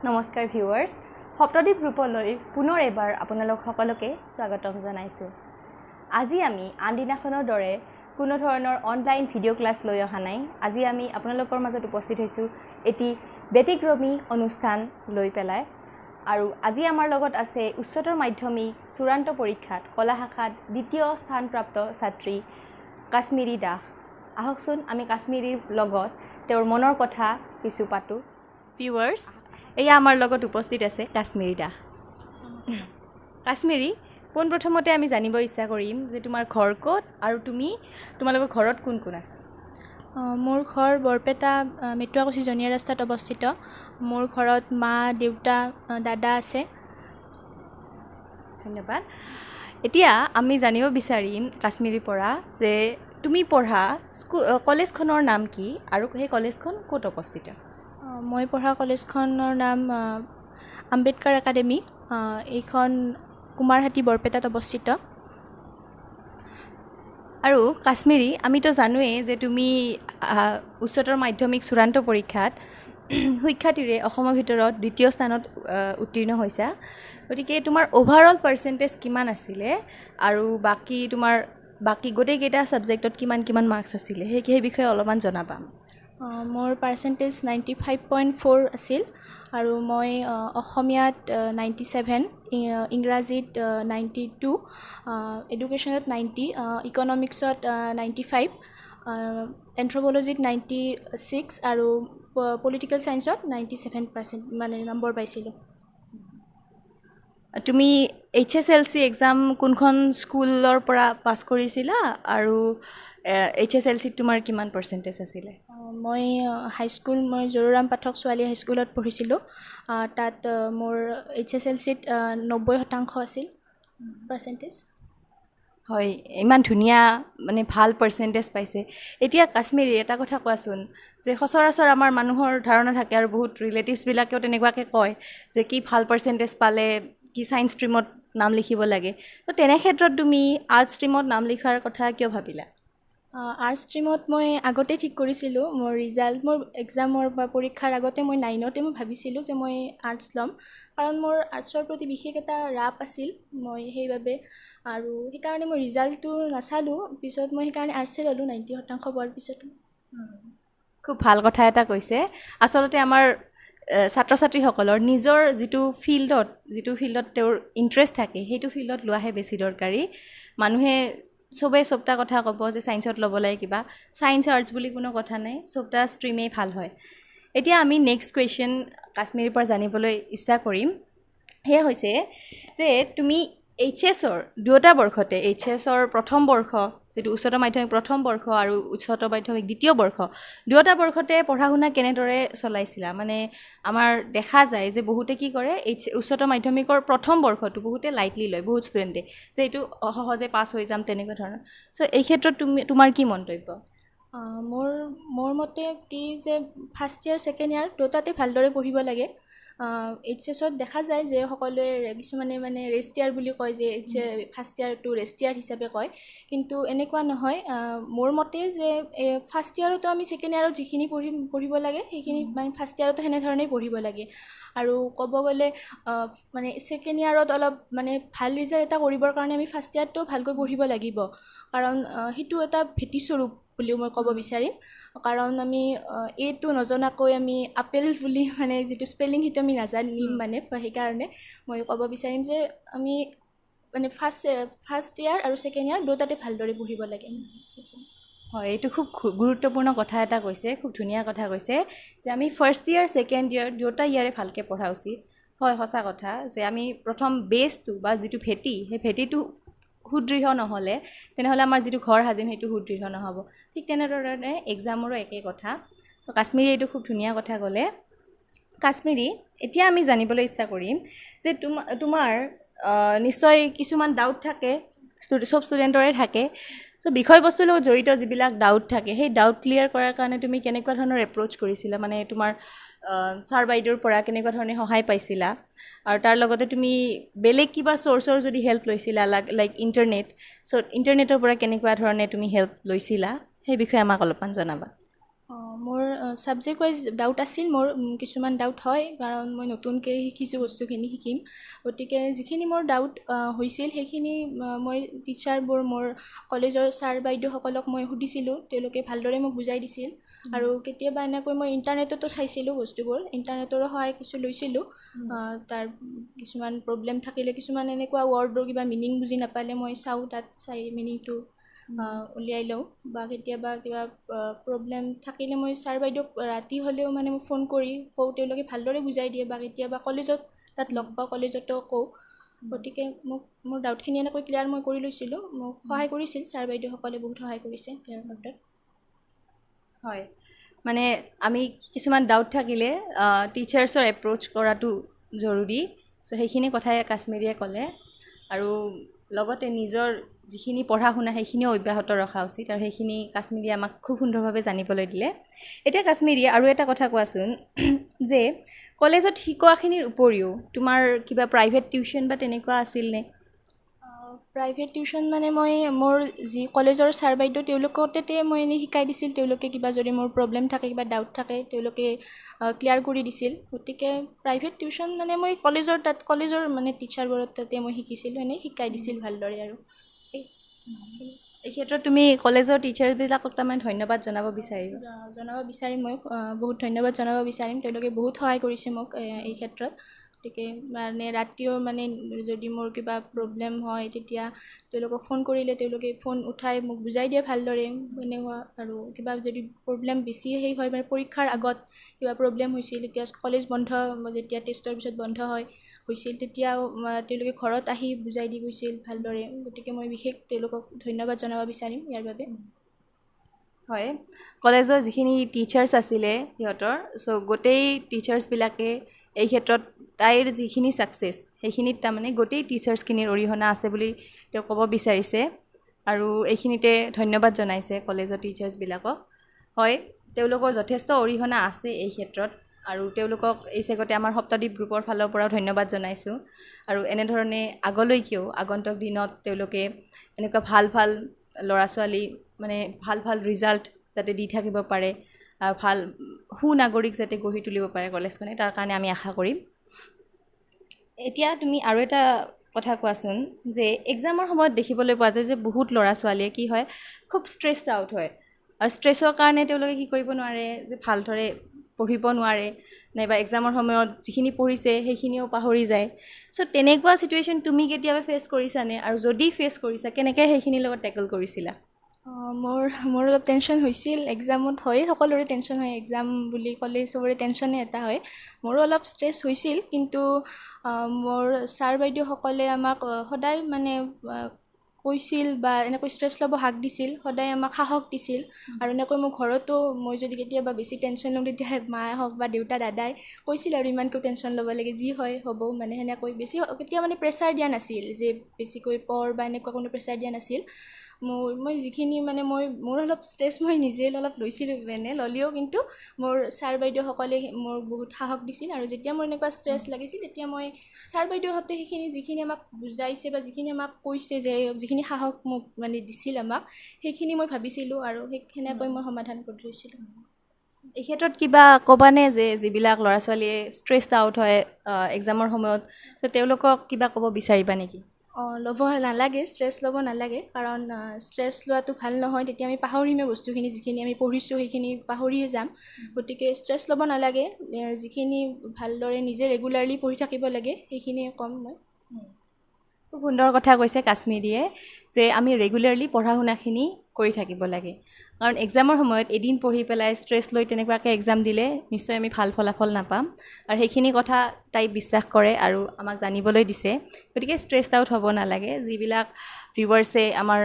নমস্কাৰ ভিউৱাৰ্ছ সপ্তদ্বীপ গ্ৰুপলৈ পুনৰ এবাৰ আপোনালোক সকলোকে স্বাগতম জনাইছোঁ আজি আমি আনদিনাখনৰ দৰে কোনো ধৰণৰ অনলাইন ভিডিঅ' ক্লাছ লৈ অহা নাই আজি আমি আপোনালোকৰ মাজত উপস্থিত হৈছোঁ এটি ব্যতিক্ৰমী অনুষ্ঠান লৈ পেলাই আৰু আজি আমাৰ লগত আছে উচ্চতৰ মাধ্যমিক চূড়ান্ত পৰীক্ষাত কলা শাখাত দ্বিতীয় স্থানপ্ৰাপ্ত ছাত্ৰী কাশ্মীৰী দাস আহকচোন আমি কাশ্মীৰীৰ লগত তেওঁৰ মনৰ কথা কিছু পাতো ভিউৱাৰ্ছ এয়া আমাৰ লগত উপস্থিত আছে কাশ্মীৰী দাস কাশ্মীৰী পোনপ্ৰথমতে আমি জানিব ইচ্ছা কৰিম যে তোমাৰ ঘৰ ক'ত আৰু তোমালোকৰ ঘৰত কোন কোন আছে মোৰ ঘৰ বৰপেটা মেট্ৰোকুচি জনীয়া ৰাস্তাত অৱস্থিত মোৰ ঘৰত মা দেউতা দাদা আছে ধন্যবাদ এতিয়া আমি জানিব বিচাৰিম কাশ্মীৰীৰ পৰা যে তুমি পঢ়া কলেজখনৰ নাম কি আৰু সেই কলেজখন ক'ত অৱস্থিত মই পঢ়া কলেজখনৰ নাম আম্বেদকাৰ একাডেমি এইখন কুমাৰহাটী বৰপেটাত অৱস্থিত আৰু কাশ্মীৰী আমিতো জানোৱেই যে তুমি উচ্চতৰ মাধ্যমিক চূড়ান্ত পৰীক্ষাত সুখ্যাতিৰে অসমৰ ভিতৰত দ্বিতীয় স্থানত উত্তীৰ্ণ হৈছা গতিকে তোমাৰ অভাৰঅল পাৰ্চেণ্টেজ কিমান আছিলে আৰু বাকী গোটেইকেইটা ছাবজেক্টত কিমান মাৰ্কছ আছিলে সেই বিষয়ে অলপমান জনাবা মোৰ পাৰ্চেণ্টেজ 95.4 আছিল আৰু মই অসমীয়াত 97 ইংৰাজীত 92 এডুকেশ্যনত 90 ইকনমিক্সত 95 এন্থ্ৰপ'লজিত 96 আৰু পলিটিকেল ছায়েন্সত 97% মানে নম্বৰ পাইছিলোঁ তুমি HSLC এক্সাম কোনখন স্কুলৰ পৰা পাছ কৰিছিলা আৰু HSLCত তোমাৰ কিমান পাৰ্চেণ্টেজ আছিলে মই হাইস্কুল মই জৰুৰাম পাঠক ছোৱালী হাইস্কুলত পঢ়িছিলোঁ তাত মোৰ HSLCত 90% আছিল পাৰ্চেণ্টেজ হয় ইমান ধুনীয়া মানে ভাল পাৰ্চেণ্টেজ পাইছে এতিয়া কাশ্মীৰী এটা কথা কোৱাচোন যে সচৰাচৰ আমাৰ মানুহৰ ধাৰণা থাকে আৰু বহুত ৰিলেটিভছবিলাকেও তেনেকুৱাকৈ কয় যে কি ভাল পাৰ্চেণ্টেজ পালে কি ছায়েন্স ষ্ট্ৰীমত নাম লিখিব লাগে তো তেনে ক্ষেত্ৰত তুমি আৰ্টছ ষ্ট্ৰীমত নাম লিখাৰ কথা কিয় ভাবিলা আৰ্টছ ষ্ট্ৰীমত মই আগতে ঠিক কৰিছিলোঁ মোৰ ৰিজাল্ট মোৰ এক্সামৰ বা পৰীক্ষাৰ আগতে মই 9তে মই ভাবিছিলোঁ যে মই আৰ্টছ ল'ম কাৰণ মোৰ আৰ্টছৰ প্ৰতি বিশেষ এটা ৰাপ আছিল মই সেইবাবে আৰু সেইকাৰণে মই ৰিজাল্টটো নাচালোঁ পিছত মই সেইকাৰণে আৰ্টছে ল'লোঁ 90% পোৱাৰ পিছতো খুব ভাল কথা এটা কৈছে আচলতে আমাৰ ছাত্ৰ ছাত্ৰীসকলৰ নিজৰ যিটো ফিল্ডত তেওঁৰ ইণ্টাৰেষ্ট থাকে সেইটো ফিল্ডত লোৱাহে বেছি দৰকাৰী মানুহে চবটা কথা ক'ব যে ছায়েন্সত ল'ব লাগে কিবা ছায়েন্স আৰ্টছ বুলি কোনো কথা নাই চবটা ষ্ট্ৰীমেই ভাল হয় এতিয়া আমি নেক্সট কুৱেশ্যন কাশ্মীৰীৰ পৰা জানিবলৈ ইচ্ছা কৰিম সেয়া হৈছে যে তুমি HSৰ দুয়োটা বৰ্ষতে HSৰ প্ৰথম বৰ্ষ যিটো উচ্চতৰ মাধ্যমিক প্ৰথম বৰ্ষ আৰু উচ্চতৰ মাধ্যমিক দ্বিতীয় বৰ্ষ দুয়োটা বৰ্ষতে পঢ়া শুনা কেনেদৰে চলাইছিলা মানে আমাৰ দেখা যায় যে বহুতে কি কৰে উচ্চতৰ মাধ্যমিকৰ প্ৰথম বৰ্ষটো বহুতে লাইটলি লয় বহুত ষ্টুডেণ্টে যে এইটো সহজে পাছ হৈ যাম তেনেকুৱা ধৰণৰ চ' এই ক্ষেত্ৰত তোমাৰ কি মন্তব্য মোৰ মতে কি যে ফাৰ্ষ্ট ইয়াৰ ছেকেণ্ড ইয়াৰ দুটাতে ভালদৰে পঢ়িব লাগে HSত দেখা যায় যে সকলোৱে কিছুমানে মানে ৰেষ্ট ইয়াৰ বুলি কয় যে ফাৰ্ষ্ট ইয়াৰটো ৰেষ্ট ইয়াৰ হিচাপে কয় কিন্তু এনেকুৱা নহয় মোৰ মতে যে ফাৰ্ষ্ট ইয়াৰতো আমি ছেকেণ্ড ইয়াৰত যিখিনি পঢ়িব লাগে সেইখিনি মানে ফাৰ্ষ্ট ইয়াৰতো সেনেধৰণেই পঢ়িব লাগে আৰু ক'ব গ'লে মানে ছেকেণ্ড ইয়াৰত অলপ মানে ভাল ৰিজাল্ট এটা কৰিবৰ কাৰণে আমি ফাৰ্ষ্ট ইয়াৰটো ভালকৈ পঢ়িব লাগিব কাৰণ সেইটো এটা ভেটিস্বৰূপ বুলিও মই ক'ব বিচাৰিম কাৰণ আমি এইটো নজনাকৈ আমি আপেল বুলি মানে যিটো স্পেলিং সেইটো আমি নাজানিম মানে সেইকাৰণে মই ক'ব বিচাৰিম যে আমি মানে ফাৰ্ষ্ট ইয়াৰ আৰু ছেকেণ্ড ইয়াৰ দুটাতে ভালদৰে পঢ়িব লাগে হয় এইটো খুব গুৰুত্বপূৰ্ণ কথা এটা কৈছে খুব ধুনীয়া কথা কৈছে যে আমি ফাৰ্ষ্ট ইয়াৰ ছেকেণ্ড ইয়াৰ দুয়োটা ইয়াৰে ভালকৈ পঢ়া উচিত হয় সঁচা কথা যে আমি প্ৰথম বেছটো বা যিটো ভেটি সেই ভেটিটো সুদৃঢ় নহ'লে তেনেহ'লে আমাৰ যিটো ঘৰ সাজিম সেইটো সুদৃঢ় নহ'ব ঠিক তেনেধৰণে এক্সামৰো একেই কথা চ' কাশ্মীৰী এইটো খুব ধুনীয়া কথা ক'লে কাশ্মীৰী এতিয়া আমি জানিবলৈ ইচ্ছা কৰিম যে তোমাৰ নিশ্চয় কিছুমান ডাউট থাকে চব ষ্টুডেণ্টৰে থাকে চ' বিষয়বস্তুৰ লগত জড়িত যিবিলাক ডাউট থাকে সেই ডাউট ক্লিয়াৰ কৰাৰ কাৰণে তুমি কেনেকুৱা ধৰণৰ এপ্ৰ'চ কৰিছিলা মানে তোমাৰ ছাৰ বাইদেউৰ পৰা কেনেকুৱা ধৰণে সহায় পাইছিলা আৰু তাৰ লগতে তুমি বেলেগ কিবা চ'ৰ্চৰ যদি হেল্প লৈছিলা লাইক ইণ্টাৰনেটৰ পৰা কেনেকুৱা ধৰণে তুমি হেল্প লৈছিলা সেই বিষয়ে আমাক অলপমান জনাবা মোৰ ছাবজেক্ট ৱাইজ ডাউট আছিল, মোৰ কিছুমান ডাউট হয়, কাৰণ মই নতুনকৈ শিকিছোঁ, বস্তুখিনি শিকিম। গতিকে যিখিনি মোৰ ডাউট হৈছিল সেইখিনি মই টিচাৰবোৰ, মোৰ কলেজৰ ছাৰ বাইদেউসকলক মই সুধিছিলোঁ, তেওঁলোকে ভালদৰে মোক বুজাই দিছিল। আৰু কেতিয়াবা এনেকৈ মই ইণ্টাৰনেটতো চাইছিলোঁ বস্তুবোৰ, ইণ্টাৰনেটৰো সহায় কিছু লৈছিলোঁ। তাৰ কিছুমান প্ৰব্লেম থাকিলে, কিছুমান এনেকুৱা ৱৰ্ডৰ কিবা মিনিং বুজি নাপালে মই চাওঁ, তাত চাই মিনিংটো উলিয়াই লওঁ। বা কেতিয়াবা কিবা প্ৰব্লেম থাকিলে মই ছাৰ বাইদেউক ৰাতি হ'লেও মানে মই ফোন কৰি কওঁ, তেওঁলোকে ভালদৰে বুজাই দিয়ে। বা কেতিয়াবা কলেজত তাত লগ পাওঁ, কলেজতো কওঁ। গতিকে মোক মোৰ ডাউটখিনি এনেকৈ ক্লিয়াৰ মই কৰি লৈছিলোঁ। মোক সহায় কৰিছিল, ছাৰ বাইদেউসকলে বহুত সহায় কৰিছে ইয়াৰ ক্ষেত্ৰত। হয়, মানে আমি কিছুমান ডাউট থাকিলে টিচাৰ্ছৰ এপ্ৰ'চ কৰাটো জৰুৰী। চ' সেইখিনি কথাই কাশ্মীৰীয়ে ক'লে। আৰু লগতে নিজৰ যিখিনি পঢ়া শুনা সেইখিনিও অব্যাহত ৰখা উচিত, আৰু সেইখিনি কাশ্মীৰীয়ে আমাক খুব সুন্দৰভাৱে জানিবলৈ দিলে। এতিয়া কাশ্মীৰীয়ে আৰু এটা কথা কোৱাচোন, যে কলেজত শিকোৱাখিনিৰ উপৰিও তোমাৰ কিবা প্ৰাইভেট টিউশ্যন বা তেনেকুৱা আছিল নে? প্ৰাইভেট টিউশ্যন মানে মই মোৰ যি কলেজৰ ছাৰ বাইদেউ, তেওঁলোকতে মই এনেই শিকাই দিছিল। তেওঁলোকে কিবা যদি মোৰ প্ৰব্লেম থাকে, কিবা ডাউট থাকে, তেওঁলোকে ক্লিয়াৰ কৰি দিছিল। গতিকে প্ৰাইভেট টিউশ্যন মানে মই কলেজৰ মানে টিচাৰবোৰৰ তাতে মই শিকিছিলোঁ, এনেই শিকাই দিছিল ভালদৰে। আৰু এই ক্ষেত্ৰত তুমি কলেজৰ টিচাৰবিলাকক তাৰমানে ধন্যবাদ জনাব বিচাৰিবা? জনাব বিচাৰিম, মই বহুত ধন্যবাদ জনাব বিচাৰিম। তেওঁলোকে বহুত সহায় কৰিছে মোক এই ক্ষেত্ৰত। গতিকে মানে ৰাতিও মানে যদি মোৰ কিবা প্ৰব্লেম হয়, তেতিয়া তেওঁলোকক ফোন কৰিলে তেওঁলোকে ফোন উঠাই মোক বুজাই দিয়ে ভালদৰে এনেকুৱা। আৰু কিবা যদি প্ৰব্লেম বেছি সেই হয়, মানে পৰীক্ষাৰ আগত কিবা প্ৰব্লেম হৈছিল, তেতিয়া কলেজ বন্ধ, যেতিয়া টেষ্টৰ পিছত বন্ধ হৈছিল, তেতিয়াও তেওঁলোকে ঘৰত আহি বুজাই দি গৈছিল ভালদৰে। গতিকে মই বিশেষ তেওঁলোকক ধন্যবাদ জনাব বিচাৰিম ইয়াৰ বাবে। হয়, কলেজৰ যিখিনি টিচাৰ্ছ আছিলে সিহঁতৰ, চ' গোটেই টিচাৰ্ছবিলাকে এই ক্ষেত্ৰত তাইৰ যিখিনি ছাকচেছ সেইখিনিত তাৰমানে গোটেই টিচাৰ্ছখিনিৰ অৰিহণা আছে বুলি তেওঁ ক'ব বিচাৰিছে। আৰু এইখিনিতে ধন্যবাদ জনাইছে কলেজৰ টিচাৰ্ছবিলাকক। হয়, তেওঁলোকৰ যথেষ্ট অৰিহণা আছে এই ক্ষেত্ৰত, আৰু তেওঁলোকক এই চেগতে আমাৰ সপ্তদ্বীপ গ্ৰুপৰ ফালৰ পৰাও ধন্যবাদ জনাইছোঁ। আৰু এনেধৰণে আগলৈকেও আগন্তুক দিনত তেওঁলোকে এনেকুৱা ভাল ভাল ল'ৰা ছোৱালী, মানে ভাল ভাল ৰিজাল্ট যাতে দি থাকিব পাৰে, ভাল সুনাগৰিক যাতে গঢ়ি তুলিব পাৰে কলেজখনে, তাৰ কাৰণে আমি আশা কৰিম। এতিয়া তুমি আৰু এটা কথা কোৱাচোন, যে এক্সামৰ সময়ত দেখিবলৈ পোৱা যায় যে বহুত ল'ৰা ছোৱালীয়ে কি হয়, খুব ষ্ট্ৰেছড আউট হয়। আৰু ষ্ট্ৰেছৰ কাৰণে তেওঁলোকে কি কৰিব নোৱাৰে, যে ভালদৰে পঢ়িব নোৱাৰে, নাইবা এক্সামৰ সময়ত যিখিনি পঢ়িছে সেইখিনিও পাহৰি যায়। চ' তেনেকুৱা চিটুৱেশ্যন তুমি কেতিয়াবা ফেচ কৰিছানে? আৰু যদি ফেচ কৰিছা, কেনেকৈ সেইখিনিৰ লগত টেকল কৰিছিলা? মোৰ অলপ টেনশ্যন হৈছিল। এক্সামত হয়, সকলোৰে টেনশ্যন হয়, এক্সাম বুলি ক'লে চবৰে টেনশ্যনে এটা হয়। মোৰো অলপ ষ্ট্ৰেছ হৈছিল, কিন্তু মোৰ ছাৰ বাইদেউসকলে আমাক সদায় মানে কৈছিল, বা এনেকৈ ষ্ট্ৰেছ ল'ব হাক দিছিল, সদায় আমাক সাহস দিছিল। আৰু এনেকৈ মোৰ ঘৰতো মই যদি কেতিয়াবা বেছি টেনশ্যন লওঁ, তেতিয়া মায়ে হওক বা দেউতা দাদাই কৈছিল আৰু ইমানকৈ টেনশ্যন ল'ব লাগে, যি হয় হ'ব, মানে সেনেকৈ বেছি কেতিয়া মানে প্ৰেছাৰ দিয়া নাছিল, যে বেছিকৈ পঢ় বা এনেকুৱা কোনো প্ৰেছাৰ দিয়া নাছিল। মই যিখিনি মানে মোৰ অলপ ষ্ট্ৰেছ মই নিজে অলপ লৈছিলোঁ, মানে ল'লেও কিন্তু মোৰ ছাৰ বাইদেউসকলে মোৰ বহুত সাহস দিছিল। আৰু যেতিয়া মোৰ এনেকুৱা ষ্ট্ৰেছ লাগিছিল, তেতিয়া মই ছাৰ বাইদেউহঁতে সেইখিনি যিখিনি আমাক বুজাইছে বা যিখিনি আমাক কৈছে, যে যিখিনি সাহস মোক মানে দিছিল আমাক, সেইখিনি মই ভাবিছিলোঁ, আৰু সেনেকৈ মই সমাধান কৰি লৈছিলোঁ। এই ক্ষেত্ৰত কিবা ক'বানে, যে যিবিলাক ল'ৰা ছোৱালীয়ে ষ্ট্ৰেছড আউট হয় এক্সামৰ সময়ত, তো তেওঁলোকক কিবা ক'ব বিচাৰিবা নেকি? ল'ব নালাগে, ষ্ট্ৰেছ ল'ব নালাগে, কাৰণ ষ্ট্ৰেছ লোৱাটো ভাল নহয়। তেতিয়া আমি পাহৰিমেই বস্তুখিনি, যিখিনি আমি পঢ়িছোঁ সেইখিনি পাহৰিয়ে যাম। গতিকে ষ্ট্ৰেছ ল'ব নালাগে, যিখিনি ভালদৰে নিজে ৰেগুলাৰলি পঢ়ি থাকিব লাগে, সেইখিনিয়ে ক'ম মই। খুব সুন্দৰ কথা কৈছে কাশ্মীৰীয়ে, যে আমি ৰেগুলাৰলি পঢ়া শুনাখিনি কৰি থাকিব লাগে। কাৰণ এক্সামৰ সময়ত এদিন পঢ়ি পেলাই ষ্ট্ৰেছ লৈ তেনেকুৱাকৈ এক্সাম দিলে নিশ্চয় আমি ভাল ফলাফল নাপাম। আৰু সেইখিনি কথা তাই বিশ্বাস কৰে আৰু আমাক জানিবলৈ দিছে। গতিকে ষ্ট্ৰেছড আউট হ'ব নালাগে। যিবিলাক ভিউৱাৰ্ছে, আমাৰ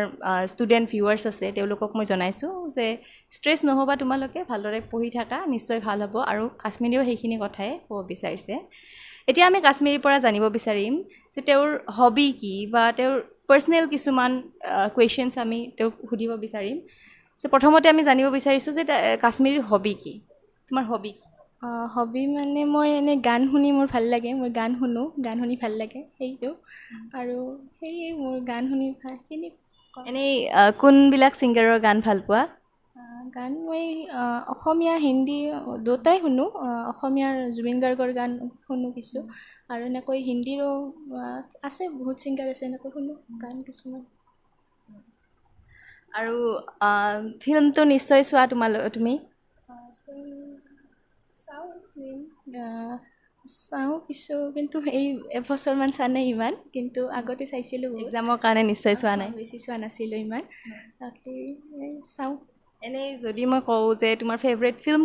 ষ্টুডেণ্ট ভিউৱাৰ্ছ আছে, তেওঁলোকক মই জনাইছোঁ যে ষ্ট্ৰেছ নহ'বা, তোমালোকে ভালদৰে পঢ়ি থাকা, নিশ্চয় ভাল হ'ব। আৰু কাশ্মীৰীয়েও সেইখিনি কথাই ক'ব বিচাৰিছে। এতিয়া আমি কাশ্মীৰীৰ পৰা জানিব বিচাৰিম যে তেওঁৰ হবি কি, বা তেওঁৰ পাৰ্চনেল কিছুমান কুৱেশ্যনছ আমি তেওঁক সুধিব বিচাৰিম। চ' প্ৰথমতে আমি জানিব বিচাৰিছোঁ যে কাশ্মীৰীৰ হবি কি, তোমাৰ হবি কি? হবি মানে মই এনেই গান শুনি মোৰ ভাল লাগে, মই গান শুনো, গান শুনি ভাল লাগে, সেইটো। আৰু সেয়ে মোৰ গান শুনি ভাল। এনেই কোনবিলাক ছিংগাৰৰ গান ভাল পোৱা? গান মই অসমীয়া হিন্দী দুটাই শুনো। অসমীয়াৰ জুবিন গাৰ্গৰ গান শুনো কিছু, আৰু এনেকৈ হিন্দীৰো আছে, বহুত ছিংগাৰ আছে, এনেকৈ শুনো গান কিছুমান। আৰু ফিল্মটো নিশ্চয় চোৱা তুমি? চাওঁ ফিল্ম, চাওঁ কিছু, কিন্তু এই এবছৰমান চোৱা নাই ইমান, কিন্তু আগতে চাইছিলোঁ। এক্সামৰ কাৰণে নিশ্চয় চোৱা নাই? বেছি চোৱা নাছিলোঁ ইমান, তাতে চাওঁ। এনেই যদি মই কওঁ যে তোমাৰ ফেভৰেট ফিল্ম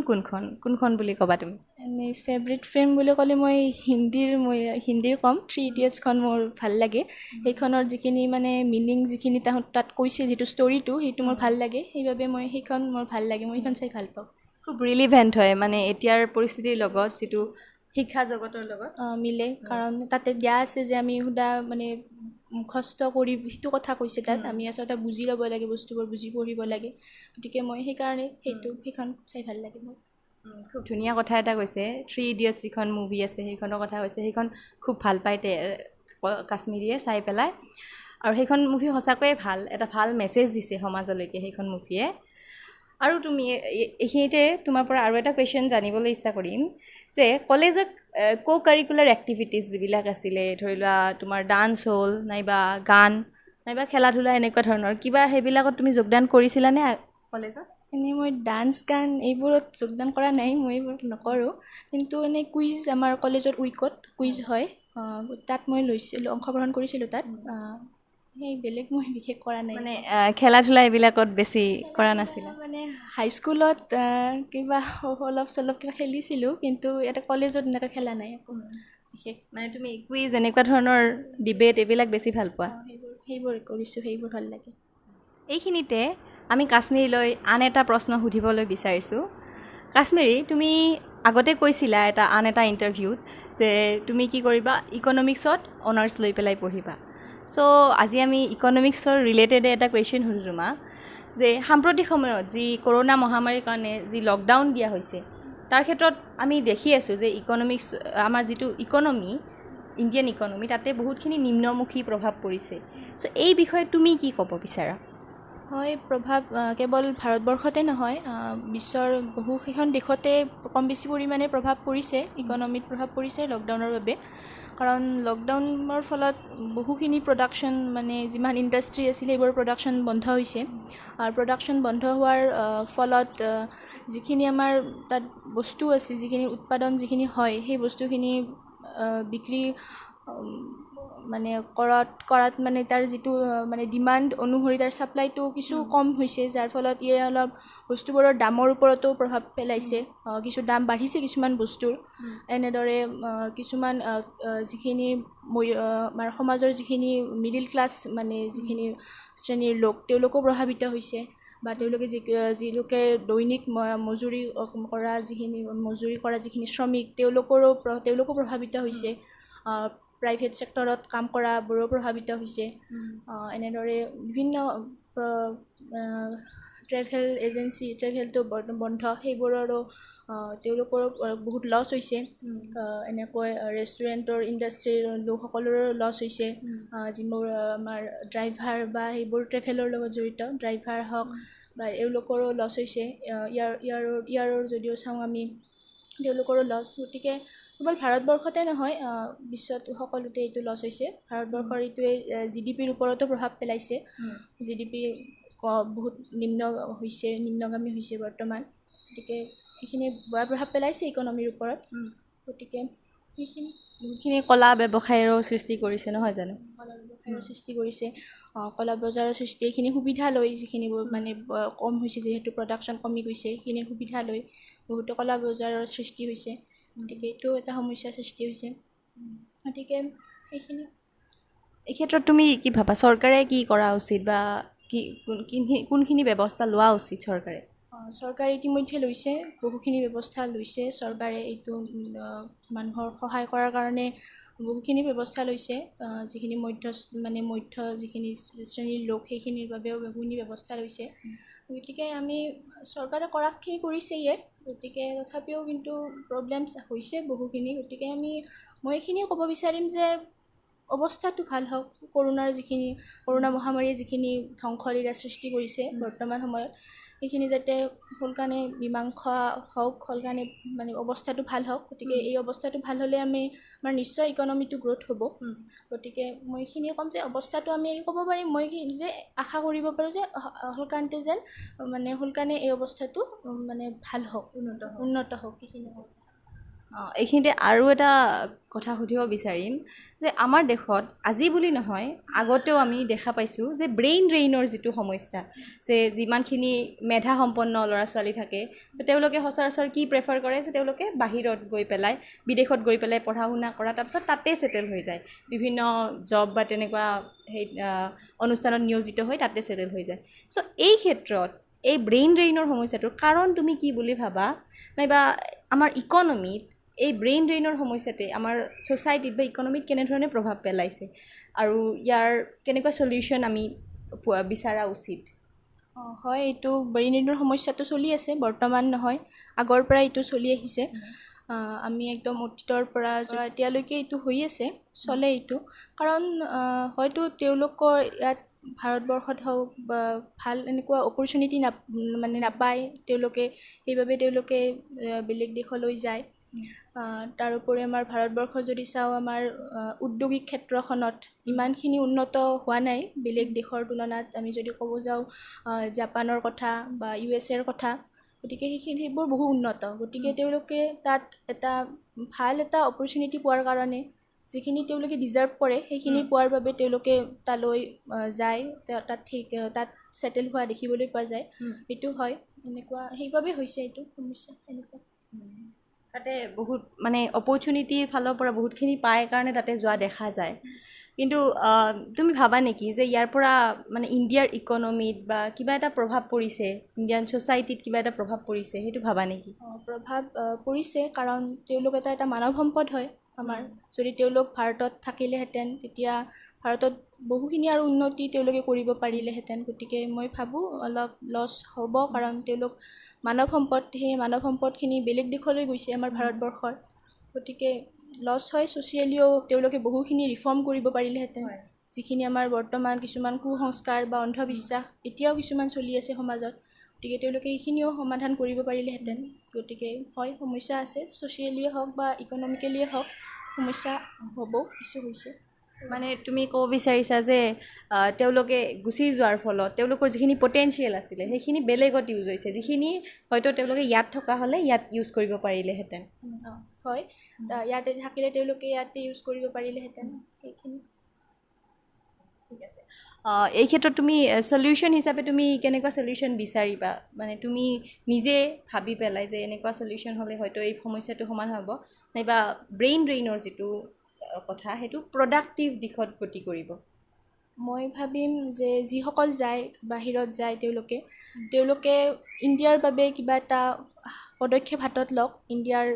কোনখন বুলি ক'বা তুমি? এনেই ফেভৰেট ফিল্ম বুলি ক'লে মই হিন্দীৰ ক'ম। 3 Idiotsখন মোৰ ভাল লাগে। সেইখনৰ যিখিনি মানে মিনিং, যিখিনি তাত কৈছে, যিটো ষ্টৰিটো, সেইটো মোৰ ভাল লাগে। সেইবাবে সেইখন মোৰ ভাল লাগে, মই সেইখন চাই ভাল পাওঁ। খুব ৰিলিভেণ্ট হয় মানে এতিয়াৰ পৰিস্থিতিৰ লগত, যিটো শিক্ষা জগতৰ লগত মিলে, কাৰণ তাতে দিয়া আছে যে আমি সদায় মানে মুখস্থ কৰি, সেইটো কথা কৈছে তাত, আমি আচলতে বুজি ল'ব লাগে, বস্তুবোৰ বুজি পঢ়িব লাগে। গতিকে মই সেইকাৰণে সেইখন চাই ভাল লাগে মোৰ। খুব ধুনীয়া কথা এটা কৈছে। 3 Idiots যিখন মুভি আছে সেইখনৰ কথা কৈছে, সেইখন খুব ভাল পায় কাশ্মীৰীয়ে চাই পেলাই। আৰু সেইখন মুভি সঁচাকৈয়ে ভাল, এটা ভাল মেছেজ দিছে সমাজলৈকে সেইখন মুভিয়ে। আৰু তুমি এইখিনিতে তোমাৰ পৰা আৰু এটা কুৱেশ্যন জানিবলৈ ইচ্ছা কৰিম যে কলেজত কাৰিকুলাৰ এক্টিভিটিজ যিবিলাক আছিলে, ধৰি লোৱা তোমাৰ ডান্স হ'ল, নাইবা গান, নাইবা খেলা ধূলা, এনেকুৱা ধৰণৰ কিবা, সেইবিলাকত তুমি যোগদান কৰিছিলানে কলেজত? এনেই মই ডান্স, গান এইবোৰত যোগদান কৰা নাই, মই এইবোৰ নকৰোঁ। কিন্তু এনেই কুইজ, আমাৰ কলেজত উইকত কুইজ হয়, তাত মই অংশগ্ৰহণ কৰিছিলোঁ তাত। সেই বেলেগ মই বিশেষ কৰা নাই। মানে খেলা ধূলা এইবিলাকত বেছি কৰা নাছিলে? মানে হাইস্কুলত কিবা অলপ চলপ কিবা খেলিছিলোঁ, কিন্তু ইয়াতে কলেজত এনেকৈ খেলা নাই একো বিশেষ। মানে তুমি কুইজ, এনেকুৱা ধৰণৰ ডিবেট, এইবিলাক বেছি ভাল পোৱা? সেইবোৰ কৰিছোঁ, সেইবোৰ ভাল লাগে। এইখিনিতে আমি কাশ্মীৰীলৈ আন এটা প্ৰশ্ন সুধিবলৈ বিচাৰিছোঁ। কাশ্মীৰী, তুমি আগতে কৈছিলা আন এটা ইণ্টাৰভিউত যে তুমি কি কৰিবা, ইকনমিক্সত অনাৰ্ছ লৈ পেলাই পঢ়িবা। চ' আজি আমি ইকনমিক্সৰ ৰিলেটেডে এটা কুৱেশ্যন সুধোঁ তোমাক, যে সাম্প্ৰতিক সময়ত যি কৰোণা মহামাৰীৰ কাৰণে যি লকডাউন দিয়া হৈছে, তাৰ ক্ষেত্ৰত আমি দেখি আছোঁ যে ইকনমিক্স, আমাৰ যিটো ইকনমি, ইণ্ডিয়ান ইকনমি, তাতে বহুতখিনি নিম্নমুখী প্ৰভাৱ পৰিছে। চ' এই বিষয়ে তুমি কি ক'ব বিচাৰা? হয়, প্ৰভাৱ কেৱল ভাৰতবৰ্ষতে নহয়, বিশ্বৰ বহুকেইখন দেশতে কম বেছি পৰিমাণে প্ৰভাৱ পৰিছে, ইকনমিত প্ৰভাৱ পৰিছে লকডাউনৰ বাবে। কাৰণ লকডাউনৰ ফলত বহুখিনি প্ৰডাকশ্যন, মানে যিমান ইণ্ডাষ্ট্ৰী আছিল সেইবোৰ প্ৰডাকশ্যন বন্ধ হৈছে। আৰু প্ৰডাকশ্যন বন্ধ হোৱাৰ ফলত যিখিনি আমাৰ তাত বস্তু আছিল, যিখিনি উৎপাদন যিখিনি হয়, সেই বস্তুখিনি বিক্ৰী মানে কৰাত মানে তাৰ যিটো মানে ডিমাণ্ড অনুসৰি তাৰ ছাপ্লাইটো কিছু কম হৈছে, যাৰ ফলত অলপ বস্তুবোৰৰ দামৰ ওপৰতো প্ৰভাৱ পেলাইছে। কিছু দাম বাঢ়িছে কিছুমান বস্তুৰ। এনেদৰে কিছুমান যিখিনি আমাৰ সমাজৰ যিখিনি মিডিল ক্লাছ, মানে যিখিনি শ্ৰেণীৰ লোক, তেওঁলোকো প্ৰভাৱিত হৈছে। বা তেওঁলোকে যিলোকে দৈনিক মজুৰি কৰা যিখিনি শ্ৰমিক, তেওঁলোকো প্ৰভাৱিত হৈছে। প্ৰাইভেট ছেক্টৰত কাম কৰাবোৰো প্ৰভাৱিত হৈছে। এনেদৰে বিভিন্ন ট্ৰেভেল এজেঞ্চি, ট্ৰেভেলটো বন্ধ, সেইবোৰৰো তেওঁলোকৰো বহুত লছ হৈছে। এনেকৈ ৰেষ্টুৰেণ্টৰ ইণ্ডাষ্ট্ৰীৰ লোকসকলৰো লছ হৈছে। যিবোৰ আমাৰ ড্ৰাইভাৰ বা সেইবোৰ ট্ৰেভেলৰ লগত জড়িত ড্ৰাইভাৰ হওক, বা এওঁলোকৰো লছ হৈছে। ইয়াৰো যদিও চাওঁ আমি, তেওঁলোকৰো লছ। গতিকে কেৱল ভাৰতবৰ্ষতে নহয়, বিশ্বত সকলোতে এইটো লছ হৈছে। ভাৰতবৰ্ষৰ এইটোৱে GDPৰ ওপৰতো প্ৰভাৱ পেলাইছে। GDP বহুত নিম্নগামী হৈছে বৰ্তমান। গতিকে এইখিনি বেয়া প্ৰভাৱ পেলাইছে ইকনমিৰ ওপৰত। গতিকে সেইখিনি বহুতখিনি কলা ব্যৱসায়ৰো সৃষ্টি কৰিছে, নহয় জানো? কলা ব্যৱসায়ৰ সৃষ্টি কৰিছে, কলা বজাৰৰ সৃষ্টি, এইখিনি সুবিধা লৈ, যিখিনি মানে কম হৈছে, যিহেতু প্ৰডাকশ্যন কমি গৈছে, সেইখিনি সুবিধা লৈ বহুতো কলা বজাৰৰ সৃষ্টি হৈছে। গতিকে এইটো এটা সমস্যাৰ সৃষ্টি হৈছে। গতিকে সেইখিনি। এই ক্ষেত্ৰত তুমি কি ভাবা, চৰকাৰে কি কৰা উচিত, বা কোনখিনি ব্যৱস্থা লোৱা উচিত চৰকাৰে? চৰকাৰে ইতিমধ্যে বহুখিনি ব্যৱস্থা লৈছে। চৰকাৰে এইটো মানুহৰ সহায় কৰাৰ কাৰণে বহুখিনি ব্যৱস্থা লৈছে। যিখিনি মধ্য যিখিনি শ্ৰেণীৰ লোক, সেইখিনিৰ বাবেও বহুখিনি ব্যৱস্থা লৈছে। গতিকে আমি চৰকাৰে কৰাখিনি কৰিছেয়ে, গতিকে তথাপিও কিন্তু প্ৰব্লেমছ হৈছে বহুখিনি। গতিকে মই এইখিনিয়ে ক'ব বিচাৰিম যে অৱস্থাটো ভাল হওক। কৰোণা মহামাৰীয়ে যিখিনি ধ্বংসলীলা সৃষ্টি কৰিছে বৰ্তমান সময়ত, সেইখিনি যাতে সোনকালে মীমাংসা হওক, সোনকালে মানে অৱস্থাটো ভাল হওক। গতিকে এই অৱস্থাটো ভাল হ'লে আমাৰ নিশ্চয় ইকনমিটো গ্ৰ'থ হ'ব। গতিকে মই এইখিনিয়ে ক'ম যে অৱস্থাটো আমি ক'ব পাৰিম, মই যে আশা কৰিব পাৰোঁ যে সোনকালে যেন মানে সোনকালে এই অৱস্থাটো মানে ভাল হওক, উন্নত হওক, সেইখিনি ক'ব বিচাৰোঁ। এইখিনিতে আৰু এটা কথা সুধিব বিচাৰিম যে আমাৰ দেশত আজি বুলি নহয় আগতেও আমি দেখা পাইছোঁ যে ব্ৰেইন ড্ৰেইনৰ যিটো সমস্যা, যে যিমানখিনি মেধাসম্পন্ন ল'ৰা ছোৱালী থাকে তেওঁলোকে সচৰাচৰ কি প্ৰেফাৰ কৰে যে তেওঁলোকে বাহিৰত গৈ পেলাই, বিদেশত গৈ পেলাই পঢ়া শুনা কৰা, তাৰপিছত তাতে ছেটেল হৈ যায়, বিভিন্ন জব বা তেনেকুৱা সেই অনুষ্ঠানত নিয়োজিত হৈ তাতে ছেটেল হৈ যায়। চ' এই ক্ষেত্ৰত এই ব্ৰেইন ড্ৰেইনৰ সমস্যাটোৰ কাৰণ তুমি কি বুলি ভাবা, নাইবা আমাৰ ইকনমিত এই ব্ৰেইন ড্ৰেইনৰ সমস্যাতে আমাৰ ছ'চাইটিত বা ইকনমিত কেনেধৰণে প্ৰভাৱ পেলাইছে আৰু ইয়াৰ কেনেকুৱা সলিউশ্যন আমি বিচৰা উচিত? হয়, এইটো ব্ৰেইন ড্ৰেইনৰ সমস্যাটো চলি আছে, বৰ্তমান নহয়, আগৰ পৰা এইটো চলি আহিছে। আমি একদম অতীতৰ পৰা এতিয়ালৈকে এইটো হৈ আছে, চলে এইটো। কাৰণ হয়তো তেওঁলোকৰ ইয়াত ভাৰতবৰ্ষত হওক বা ভাল এনেকুৱা অপৰচুনিটি মানে নাপায় তেওঁলোকে, সেইবাবে তেওঁলোকে বেলেগ দেশলৈ যায়। তাৰোপৰি আমাৰ ভাৰতবৰ্ষ যদি চাওঁ, আমাৰ উদ্যোগিক ক্ষেত্ৰখনত ইমানখিনি উন্নত হোৱা নাই বেলেগ দেশৰ তুলনাত। আমি যদি ক'ব যাওঁ জাপানৰ কথা বা USA কথা, গতিকে সেইবোৰ বহু উন্নত। গতিকে তেওঁলোকে তাত এটা ভাল এটা অপৰচুনিটি পোৱাৰ কাৰণে যিখিনি তেওঁলোকে ডিজাৰ্ভ কৰে সেইখিনি পোৱাৰ বাবে তেওঁলোকে তালৈ যায়, তাত ছেটেল হোৱা দেখিবলৈ পোৱা যায়। এইটো হয়, এনেকুৱা সেইবাবে হৈছে এইটো সমস্যা এনেকুৱা। তাতে বহুত মানে অপৰচুনিটিৰ ফালৰ পৰা বহুতখিনি পায় কাৰণে তাতে যোৱা দেখা যায়। কিন্তু তুমি ভাবা নেকি যে ইয়াৰ পৰা মানে ইণ্ডিয়াৰ ইকনমিত বা কিবা এটা প্ৰভাৱ পৰিছে, ইণ্ডিয়ান ছ'চাইটিত কিবা এটা প্ৰভাৱ পৰিছে, সেইটো ভাবা নেকি? প্ৰভাৱ পৰিছে, কাৰণ তেওঁলোক এটা মানৱ সম্পদ হয় আমাৰ। যদি তেওঁলোক ভাৰতত থাকিলেহেঁতেন তেতিয়া ভাৰতত বহুখিনি আৰু উন্নতি তেওঁলোকে কৰিব পাৰিলেহেঁতেন। গতিকে মই ভাবোঁ অলপ লছ হ'ব, কাৰণ তেওঁলোক মানৱ সম্পদ, সেই মানৱ সম্পদখিনি বেলেগ দেশলৈ গৈছে আমাৰ ভাৰতবৰ্ষৰ। গতিকে লছ হয়। ছ'চিয়েলিও তেওঁলোকে বহুখিনি ৰিফৰ্ম কৰিব পাৰিলেহেঁতেন, যিখিনি আমাৰ বৰ্তমান কিছুমান কুসংস্কাৰ বা অন্ধবিশ্বাস এতিয়াও কিছুমান চলি আছে সমাজত। গতিকে তেওঁলোকে এইখিনিও সমাধান কৰিব পাৰিলেহেঁতেন। গতিকে হয়, সমস্যা আছে, ছ'চিয়েলিয়ে হওক বা ইকনমিকেলিয়ে হওক সমস্যা হ'ব, কিছু হৈছে। মানে তুমি ক'ব বিচাৰিছা যে তেওঁলোকে গুচি যোৱাৰ ফলত তেওঁলোকৰ যিখিনি পটেঞ্চিয়েল আছিলে সেইখিনি বেলেগত ইউজ হৈছে, যিখিনি হয়তো তেওঁলোকে ইয়াত থকা হ'লে ইয়াত ইউজ কৰিব পাৰিলেহেঁতেন। হয়, ইয়াতে থাকিলে তেওঁলোকে ইয়াতে ইউজ কৰিব পাৰিলেহেঁতেন সেইখিনি। ঠিক আছে। এই ক্ষেত্ৰত তুমি সলিউশ্যন হিচাপে তুমি কেনেকুৱা সলিউশ্যন বিচাৰিবা? মানে তুমি নিজে ভাবি পেলাই যে এনেকুৱা সলিউশ্যন হ'লে হয়তো এই সমস্যাটো সমাধান হ'ব, নাইবা ব্ৰেইন ড্ৰেইনৰ যিটো কথা সেইটো প্ৰডাক্টিভ দিশত গতি কৰিব? মই ভাবিম যে যিসকল যায় বাহিৰত যায় তেওঁলোকে ইণ্ডিয়াৰ বাবে কিবা এটা পদক্ষেপ হাতত লওক, ইণ্ডিয়াৰ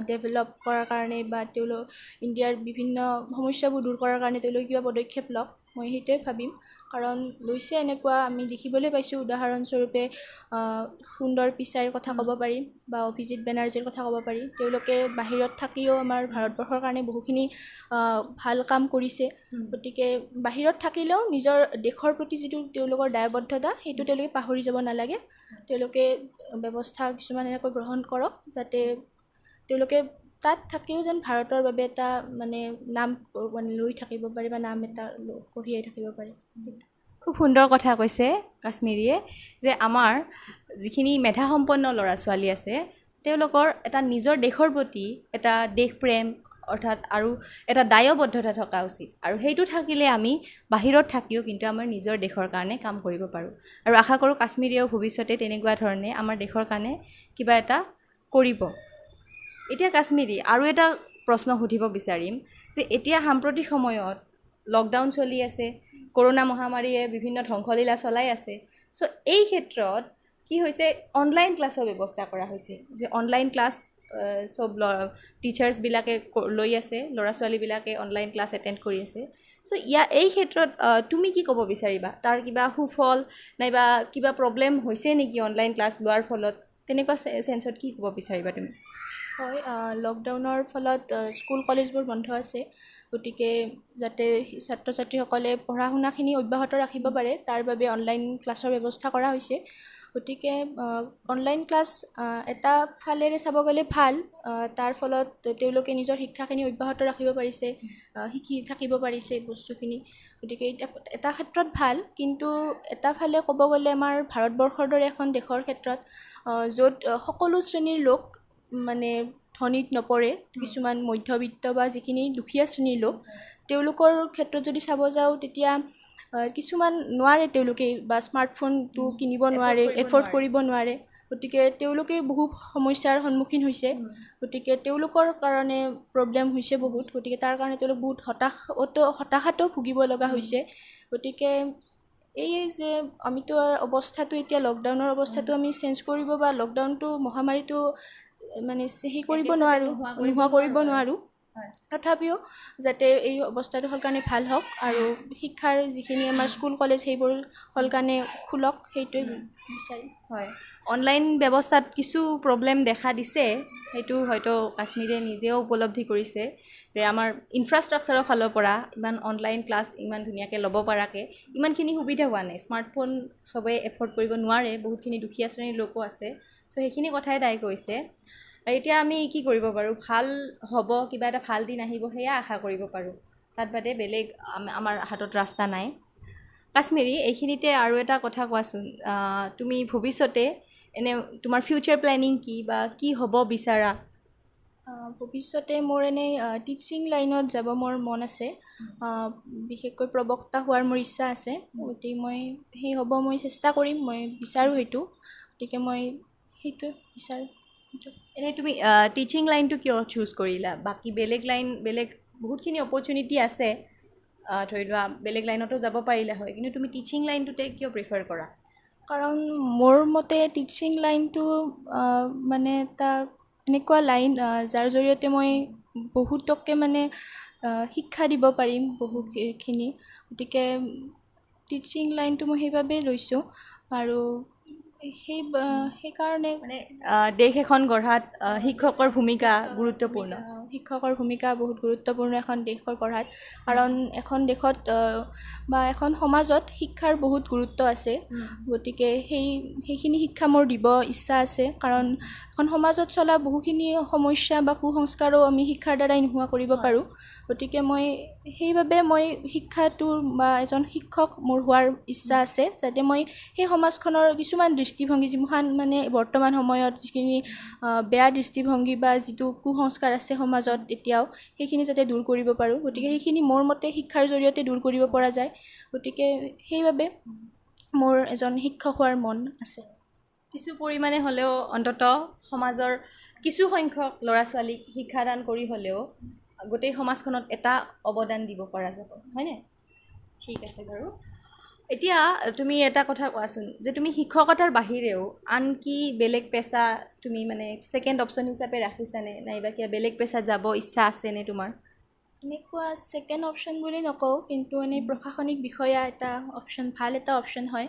ডেভেলপ কৰাৰ কাৰণে বা তেওঁলোক ইণ্ডিয়াৰ বিভিন্ন সমস্যাবোৰ দূৰ কৰাৰ কাৰণে তেওঁলোকে কিবা পদক্ষেপ লওক, মই সেইটোৱে ভাবিম। কাৰণ লৈছে এনেকুৱা আমি দেখিবলৈ পাইছোঁ, উদাহৰণস্বৰূপে সুন্দৰ পিচাইৰ কথা ক'ব পাৰি বা অভিজিত বেনাৰ্জীৰ কথা ক'ব পাৰি। তেওঁলোকে বাহিৰত থাকিও আমাৰ ভাৰতবৰ্ষৰ কাৰণে বহুখিনি ভাল কাম কৰিছে। গতিকে বাহিৰত থাকিলেও নিজৰ দেশৰ প্ৰতি যিটো তেওঁলোকৰ দায়বদ্ধতা সেইটো তেওঁলোকে পাহৰি যাব নালাগে। তেওঁলোকে ব্যৱস্থা কিছুমান এনেকৈ গ্ৰহণ কৰক যাতে তেওঁলোকে তাত থাকিও যেন ভাৰতৰ বাবে এটা মানে নাম মানে লৈ থাকিব পাৰে বা নাম এটা কঢ়িয়াই থাকিব পাৰে। খুব সুন্দৰ কথা কৈছে কাশ্মীৰীয়ে, যে আমাৰ যিখিনি মেধাসম্পন্ন ল'ৰা ছোৱালী আছে তেওঁলোকৰ এটা নিজৰ দেশৰ প্ৰতি এটা দেশপ্ৰেম অৰ্থাৎ আৰু এটা দায়বদ্ধতা থকা উচিত, আৰু সেইটো থাকিলে আমি বাহিৰত থাকিও কিন্তু আমাৰ নিজৰ দেশৰ কাৰণে কাম কৰিব পাৰোঁ। আৰু আশা কৰোঁ কাশ্মীৰীয়েও ভৱিষ্যতে তেনেকুৱা ধৰণে আমাৰ দেশৰ কাৰণে কিবা এটা কৰিব। এতিয়া কাশ্মীৰী আৰু এটা প্ৰশ্ন সুধিব বিচাৰিম যে এতিয়া সাম্প্ৰতিক সময়ত লকডাউন চলি আছে, কৰোণা মহামাৰীয়ে বিভিন্ন ধ্বংসলীলা চলাই আছে। চ' এই ক্ষেত্ৰত কি হৈছে, অনলাইন ক্লাছৰ ব্যৱস্থা কৰা হৈছে, যে অনলাইন ক্লাছ চব টিচাৰ্ছবিলাকে লৈ আছে, ল'ৰা ছোৱালীবিলাকে অনলাইন ক্লাছ এটেণ্ড কৰি আছে। চ' এই ক্ষেত্ৰত তুমি কি ক'ব বিচাৰিবা? তাৰ কিবা সুফল নাইবা কিবা প্ৰব্লেম হৈছে নেকি অনলাইন ক্লাছ লোৱাৰ ফলত? তেনেকুৱা চেঞ্চত কি ক'ব বিচাৰিবা তুমি? হয়, লকডাউনৰ ফলত স্কুল কলেজবোৰ বন্ধ আছে। গতিকে যাতে ছাত্ৰ ছাত্ৰীসকলে পঢ়া শুনাখিনি অব্যাহত ৰাখিব পাৰে তাৰ বাবে অনলাইন ক্লাছৰ ব্যৱস্থা কৰা হৈছে। গতিকে অনলাইন ক্লাছ এটা ফালেৰে চাব গ'লে ভাল, তাৰ ফলত তেওঁলোকে নিজৰ শিক্ষাখিনি অব্যাহত ৰাখিব পাৰিছে, শিকি থাকিব পাৰিছে বস্তুখিনি। গতিকে এটা ক্ষেত্ৰত ভাল, কিন্তু এটা ফালে ক'ব গ'লে আমাৰ ভাৰতবৰ্ষৰ দৰে এখন দেশৰ ক্ষেত্ৰত য'ত সকলো শ্ৰেণীৰ লোক মানে ধনীত নপৰে, কিছুমান মধ্যবিত্ত বা যিখিনি দুখীয়া শ্ৰেণীৰ লোক, তেওঁলোকৰ ক্ষেত্ৰত যদি চাব যাওঁ তেতিয়া কিছুমান নোৱাৰে তেওঁলোকে, বা স্মাৰ্টফোনটো কিনিব নোৱাৰে, এফৰ্ড কৰিব নোৱাৰে। গতিকে তেওঁলোকে বহু সমস্যাৰ সন্মুখীন হৈছে। গতিকে তেওঁলোকৰ কাৰণে প্ৰব্লেম হৈছে বহুত। গতিকে তাৰ কাৰণে তেওঁলোক বহুত হতাশাতো ভুগিব লগা হৈছে। গতিকে এই যে আমিতো অৱস্থাটো এতিয়া লকডাউনৰ অৱস্থাটো আমি চেঞ্জ কৰিব, বা লকডাউনটো মহামাৰীটো মানে সেই কৰিব নোৱাৰোঁ, নোহোৱা কৰিব নোৱাৰোঁ। তথাপিও যাতে এই অৱস্থাটো সলকাৰণে ভাল হওক, আৰু শিক্ষাৰ যিখিনি আমাৰ স্কুল কলেজ সেইবোৰ সলকাৰণে খোলক, সেইটোৱে বিচাৰিম। হয়, অনলাইন ব্যৱস্থাত কিছু প্ৰব্লেম দেখা দিছে, সেইটো হয়তো কাশ্মীৰে নিজেও উপলব্ধি কৰিছে যে আমাৰ ইনফ্ৰাষ্ট্ৰাকচাৰৰ ফালৰ পৰা ইমান অনলাইন ক্লাছ ইমান ধুনীয়াকৈ ল'ব পৰাকৈ ইমানখিনি সুবিধা হোৱা নাই। স্মাৰ্টফোন চবেই এফৰ্ড কৰিব নোৱাৰে, বহুতখিনি দুখীয়া শ্ৰেণীৰ লোকো আছে। চ' সেইখিনি কথাই তাই কৈছে। এতিয়া আমি কি কৰিব পাৰোঁ? ভাল হ'ব, কিবা এটা ভাল দিন আহিব, সেয়া আশা কৰিব পাৰোঁ। তাত বাদে বেলেগ আমাৰ হাতত ৰাস্তা নাই। কাশ্মীৰী, এইখিনিতে আৰু এটা কথা কোৱাচোন, তুমি ভৱিষ্যতে এনে তোমাৰ ফিউচাৰ প্লেনিং কি, বা কি হ'ব বিচাৰা? ভৱিষ্যতে মোৰ এনেই টিচিং লাইনত যাব মোৰ মন আছে, বিশেষকৈ প্ৰবক্তা হোৱাৰ মোৰ ইচ্ছা আছে। গতিকে মই সেই হ'ব মই চেষ্টা কৰিম, মই বিচাৰোঁ সেইটো। গতিকে মই সেইটোৱে বিচাৰোঁ। এনেই তুমি টিচিং লাইনটো কিয় চুজ কৰিলা? বাকী বেলেগ লাইন, বেলেগ বহুতখিনি অপৰচুনিটি আছে, ধৰি লোৱা বেলেগ লাইনতো যাব পাৰিলা হয়, কিন্তু তুমি টিচিং লাইনটোতে কিয় প্ৰিফাৰ কৰা? কাৰণ মোৰ মতে টিচিং লাইনটো মানে এটা এনেকুৱা লাইন যাৰ জৰিয়তে মই বহুতকে মানে শিক্ষা দিব পাৰিম বহুখিনি। গতিকে টিচিং লাইনটো মই সেইবাবেই লৈছোঁ, আৰু সেইকাৰণে মানে দেশ এখন গঢ়াত শিক্ষকৰ ভূমিকা গুৰুত্বপূৰ্ণ। শিক্ষকৰ ভূমিকা বহুত গুৰুত্বপূৰ্ণ এখন দেশৰ গঢ়াত, কাৰণ এখন দেশত বা এখন সমাজত শিক্ষাৰ বহুত গুৰুত্ব আছে। গতিকে সেইখিনি শিক্ষা মোৰ দিব ইচ্ছা আছে, কাৰণ এখন সমাজত চলা বহুখিনি সমস্যা বা কুসংস্কাৰো আমি শিক্ষাৰ দ্বাৰাই নোহোৱা কৰিব পাৰোঁ। গতিকে মই সেইবাবে মই শিক্ষাটোৰ বা এজন শিক্ষক মোৰ হোৱাৰ ইচ্ছা আছে, যাতে মই সেই সমাজখনৰ কিছুমান দৃষ্টিভংগী, যিমান মানে বৰ্তমান সময়ত যিখিনি বেয়া দৃষ্টিভংগী বা যিটো কুসংস্কাৰ আছে সমাজত এতিয়াও, সেইখিনি যাতে দূৰ কৰিব পাৰোঁ। গতিকে সেইখিনি মোৰ মতে শিক্ষাৰ জৰিয়তে দূৰ কৰিব পৰা যায়। গতিকে সেইবাবে মোৰ এজন শিক্ষক হোৱাৰ মন আছে। কিছু পৰিমাণে হ'লেও অন্ততঃ সমাজৰ কিছু সংখ্যক ল'ৰা ছোৱালীক শিক্ষাদান কৰি হ'লেও গোটেই সমাজখনত এটা অৱদান দিব পৰা যাব, হয়নে? ঠিক আছে বাৰু। এতিয়া তুমি এটা কথা কোৱাচোন, যে তুমি শিক্ষকতাৰ বাহিৰেও আনকি বেলেগ পেচা তুমি মানে ছেকেণ্ড অপশ্যন হিচাপে ৰাখিছানে, নাইবা কিবা বেলেগ পেচাত যাব ইচ্ছা আছেনে তোমাৰ? এনেকুৱা ছেকেণ্ড অপশ্যন বুলি নকওঁ, কিন্তু এনেই প্ৰশাসনিক বিষয়া এটা অপশ্যন, ভাল এটা অপশ্যন হয়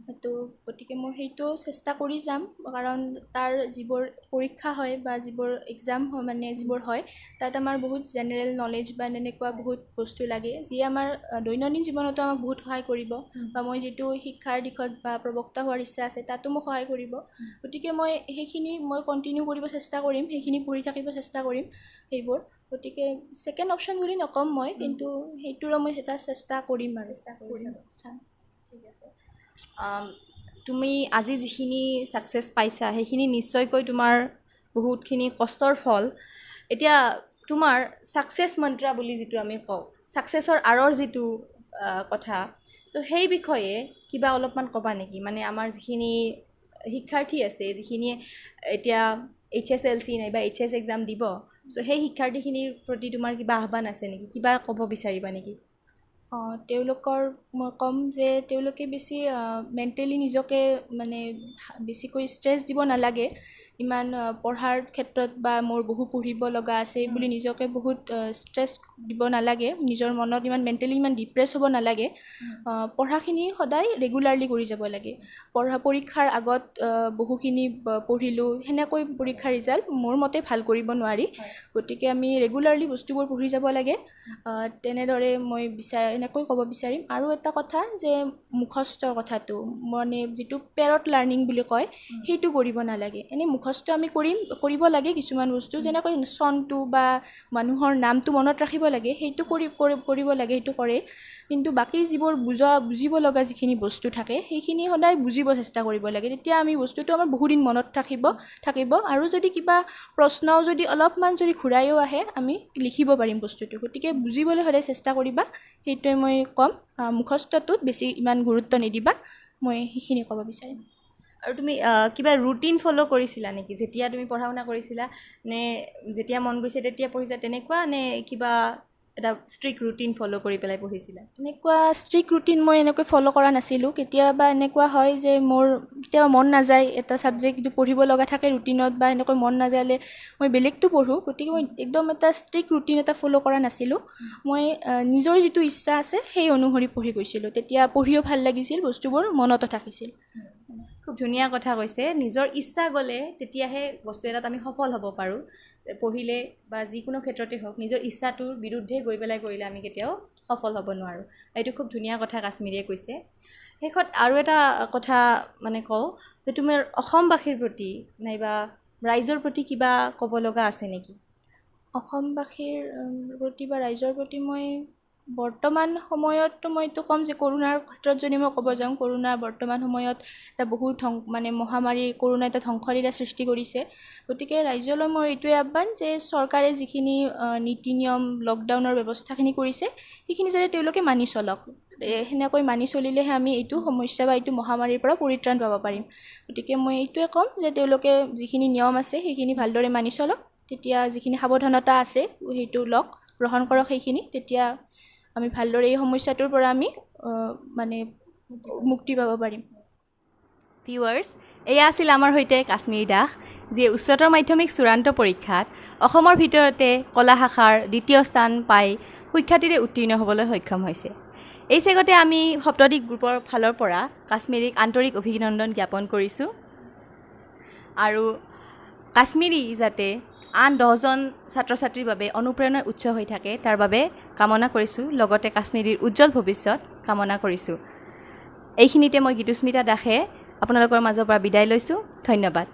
সেইটো। গতিকে মই সেইটো চেষ্টা কৰি যাম, কাৰণ তাৰ যিবোৰ পৰীক্ষা হয় বা যিবোৰ এক্সাম হয়, মানে যিবোৰ হয়, তাত আমাৰ বহুত জেনেৰেল নলেজ বা এনেকুৱা বহুত বস্তু লাগে, যিয়ে আমাৰ দৈনন্দিন জীৱনতো আমাক বহুত সহায় কৰিব, বা মই যিটো শিক্ষাৰ দিশত বা প্ৰবক্তা হোৱাৰ ইচ্ছা আছে তাতো মোক সহায় কৰিব। গতিকে মই সেইখিনি কণ্টিনিউ কৰিব চেষ্টা কৰিম, সেইখিনি পঢ়ি থাকিব চেষ্টা কৰিম সেইবোৰ। গতিকে ছেকেণ্ড অপশ্যন বুলি নক'ম মই, কিন্তু সেইটোৰো মই এটা চেষ্টা কৰিম আৰু চাম। ঠিক আছে। তুমি আজি যিখিনি ছাকচেছ পাইছা সেইখিনি নিশ্চয়কৈ তোমাৰ বহুতখিনি কষ্টৰ ফল। এতিয়া তোমাৰ ছাকচেছ মন্ত্ৰা বুলি যিটো আমি কওঁ, ছাকচেছৰ আঁৰৰ যিটো কথা, চ' সেই বিষয়ে কিবা অলপমান ক'বা নেকি? মানে আমাৰ যিখিনি শিক্ষাৰ্থী আছে, যিখিনিয়ে এতিয়া HSLC নাইবা HS এক্সাম দিব, চ' সেই শিক্ষাৰ্থীখিনিৰ প্ৰতি তোমাৰ কিবা আহ্বান আছে নেকি? কিবা ক'ব বিচাৰিবা নেকি? তেওঁলোকৰ মই ক'ম যে তেওঁলোকে বেছি মেণ্টেলি নিজকে মানে বেছিকৈ ষ্ট্ৰেছ দিব নালাগে। ইমান পঢ়াৰ ক্ষেত্ৰত বা মোৰ বহু পঢ়িব লগা আছে বুলি নিজকে বহুত ষ্ট্ৰেছ দিব নালাগে, নিজৰ মনত ইমান মেণ্টেলি ইমান ডিপ্ৰেছ হ'ব নালাগে। পঢ়াখিনি সদায় ৰেগুলাৰলি কৰি যাব লাগে। পৰীক্ষাৰ আগত বহুখিনি পঢ়িলোঁ, সেনেকৈ পৰীক্ষাৰ ৰিজাল্ট মোৰ মতে ভাল কৰিব নোৱাৰি। গতিকে আমি ৰেগুলাৰলি বস্তুবোৰ পঢ়ি যাব লাগে। তেনেদৰে মই এনেকৈ ক'ব বিচাৰিম। আৰু এটা কথা যে মুখস্থ কথাটো, মানে যিটো পেৰট লাৰ্ণিং বুলি কয়, সেইটো কৰিব নালাগে। এনেই মুখস্থ আমি কৰিব লাগে কিছুমান বস্তু, যেনেকৈ চনটো বা মানুহৰ নামটো মনত ৰাখিব লাগে, সেইটো কৰিব লাগে, সেইটো কৰে। কিন্তু বাকী যিবোৰ বুজিব লগা যিখিনি বস্তু থাকে সেইখিনি সদায় বুজিব চেষ্টা কৰিব লাগে। তেতিয়া আমি বস্তুটো আমাৰ বহুদিন মনত থাকিব। আৰু যদি কিবা প্ৰশ্নও যদি অলপমান যদি ঘূৰায়ো আহে আমি লিখিব পাৰিম বস্তুটো। গতিকে বুজিবলৈ সদায় চেষ্টা কৰিবা, সেইটোৱে মই ক'ম। মুখস্থটোত বেছি ইমান গুৰুত্ব নিদিবা, মই সেইখিনি ক'ব বিচাৰিম। আৰু তুমি কিবা ৰুটিন ফ'ল' কৰিছিলা নেকি যেতিয়া তুমি পঢ়া শুনা কৰিছিলা? নে যেতিয়া মন গৈছে তেতিয়া পঢ়িছা তেনেকুৱা, নে কিবা এটা ষ্ট্ৰিক্ট ৰুটিন ফ'ল' কৰি পেলাই পঢ়িছিলা? এনেকুৱা ষ্ট্ৰিক্ট ৰুটিন মই এনেকৈ ফ'ল' কৰা নাছিলোঁ। কেতিয়াবা এনেকুৱা হয় যে মোৰ কেতিয়াবা মন নাযায়, এটা ছাবজেক্ট যদি পঢ়িব লগা থাকে ৰুটিনত বা এনেকৈ মন নাযালে মই বেলেগটো পঢ়োঁ। গতিকে মই একদম এটা ষ্ট্ৰিক্ট ৰুটিন এটা ফ'ল' কৰা নাছিলোঁ। মই নিজৰ যিটো ইচ্ছা আছে সেই অনুসৰি পঢ়ি গৈছিলোঁ। তেতিয়া পঢ়িও ভাল লাগিছিল, বস্তুবোৰ মনতো থাকিছিল। খুব ধুনীয়া কথা কৈছে। নিজৰ ইচ্ছা গ'লে তেতিয়াহে বস্তু এটাত আমি সফল হ'ব পাৰোঁ। পঢ়িলে বা যিকোনো ক্ষেত্ৰতে হওক নিজৰ ইচ্ছাটোৰ বিৰুদ্ধে গৈ পেলাই কৰিলে আমি কেতিয়াও সফল হ'ব নোৱাৰোঁ। এইটো খুব ধুনীয়া কথা কাশ্মীৰে কৈছে। শেষত আৰু এটা কথা মানে কওঁ যে তোমাৰ অসমবাসীৰ প্ৰতি নাইবা ৰাইজৰ প্ৰতি কিবা ক'ব লগা আছে নেকি? অসমবাসীৰ প্ৰতি বা ৰাইজৰ প্ৰতি মই বৰ্তমান সময়ততো মই এইটো ক'ম যে কৰোণাৰ ক্ষেত্ৰত যদি মই ক'ব যাওঁ, কৰোণা বৰ্তমান সময়ত এটা বহুত মহামাৰী, কৰোণা এটা ধ্বংসলীলা সৃষ্টি কৰিছে। গতিকে ৰাইজলৈ মই এইটোৱে আহ্বান যে চৰকাৰে যিখিনি নীতি নিয়ম লকডাউনৰ ব্যৱস্থাখিনি কৰিছে সেইখিনি যাতে তেওঁলোকে মানি চলক। সেনেকৈ মানি চলিলেহে আমি এইটো সমস্যা বা এইটো মহামাৰীৰ পৰা পৰিত্ৰাণ পাব পাৰিম। গতিকে মই এইটোৱে ক'ম যে তেওঁলোকে যিখিনি নিয়ম আছে সেইখিনি ভালদৰে মানি চলক। তেতিয়া যিখিনি সাৱধানতা আছে সেইটো গ্ৰহণ কৰক সেইখিনি, তেতিয়া আমি ভালদৰে এই সমস্যাটোৰ পৰা আমি মানে মুক্তি পাব পাৰিম। ভিউৱাৰ্ছ, এয়া আছিল আমাৰ সৈতে কাশ্মীৰী দাস, যিয়ে উচ্চতৰ মাধ্যমিক চূড়ান্ত পৰীক্ষাত অসমৰ ভিতৰতে কলা শাখাৰ ২য় স্থান পাই সুখ্যাতিৰে উত্তীৰ্ণ হ'বলৈ সক্ষম হৈছে। এই চেগতে আমি সপ্তদ্বীপ গ্ৰুপৰ ফালৰ পৰা কাশ্মীৰীক আন্তৰিক অভিনন্দন জ্ঞাপন কৰিছোঁ। আৰু কাশ্মীৰী যাতে আন 10জন ছাত্ৰ ছাত্ৰীৰ বাবে অনুপ্ৰেৰণাৰ উৎস হৈ থাকে তাৰ বাবে কামনা কৰিছোঁ, লগতে কাশ্মীৰীৰ উজ্জ্বল ভৱিষ্যত কামনা কৰিছোঁ। এইখিনিতে মই গীতুস্মিতা দাসে আপোনালোকৰ মাজৰ পৰা বিদায় লৈছোঁ। ধন্যবাদ।